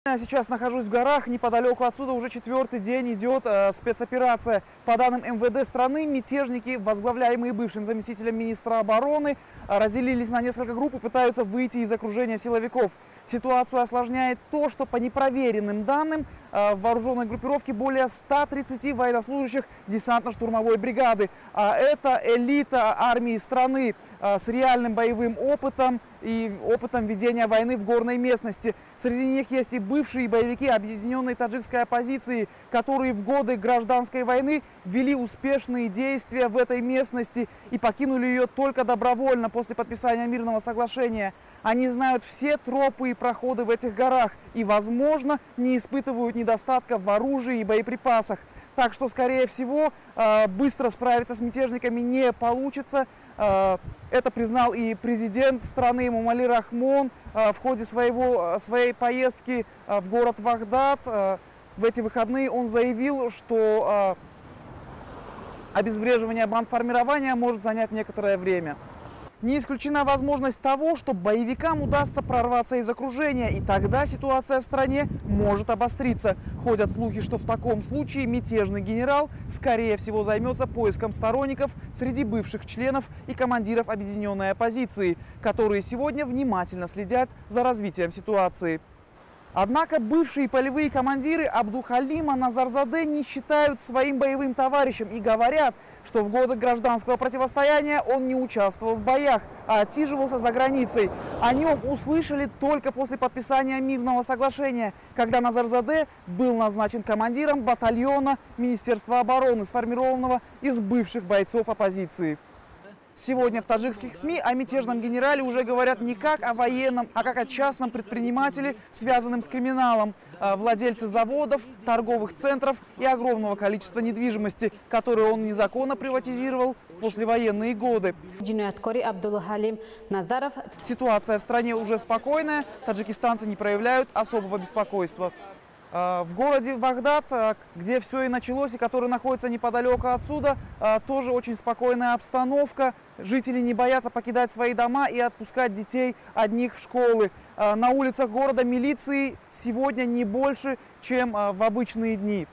Я сейчас нахожусь в горах, неподалеку отсюда уже 4-й день идет спецоперация. По данным МВД страны, мятежники, возглавляемые бывшим заместителем министра обороны, разделились на несколько групп и пытаются выйти из окружения силовиков. Ситуацию осложняет то, что по непроверенным данным в вооруженной группировке более 130 военнослужащих десантно-штурмовой бригады. Это элита армии страны с реальным боевым опытом и опытом ведения войны в горной местности. Среди них есть и бывшие боевики объединенной таджикской оппозиции, которые в годы гражданской войны вели успешные действия в этой местности и покинули ее только добровольно после подписания мирного соглашения. Они знают все тропы и проходы в этих горах и, возможно, не испытывают недостатков в оружии и боеприпасах. Так что, скорее всего, быстро справиться с мятежниками не получится. Это признал и президент страны Эмомали Рахмон в ходе своей поездки в город Вагдад. В эти выходные он заявил, что обезвреживание бандформирования может занять некоторое время. Не исключена возможность того, что боевикам удастся прорваться из окружения, и тогда ситуация в стране может обостриться. Ходят слухи, что в таком случае мятежный генерал, скорее всего, займется поиском сторонников среди бывших членов и командиров объединенной оппозиции, которые сегодня внимательно следят за развитием ситуации. Однако бывшие полевые командиры Абдухалима Назарзаде не считают своим боевым товарищем и говорят, что в годы гражданского противостояния он не участвовал в боях, а отсиживался за границей. О нем услышали только после подписания мирного соглашения, когда Назарзаде был назначен командиром батальона Министерства обороны, сформированного из бывших бойцов оппозиции. Сегодня в таджикских СМИ о мятежном генерале уже говорят не как о военном, а как о частном предпринимателе, связанном с криминалом. Владельцы заводов, торговых центров и огромного количества недвижимости, которую он незаконно приватизировал в послевоенные годы. Ситуация в стране уже спокойная, таджикистанцы не проявляют особого беспокойства. В городе Вагдад, где все и началось, и который находится неподалеку отсюда, тоже очень спокойная обстановка. Жители не боятся покидать свои дома и отпускать детей одних в школы. На улицах города милиции сегодня не больше, чем в обычные дни.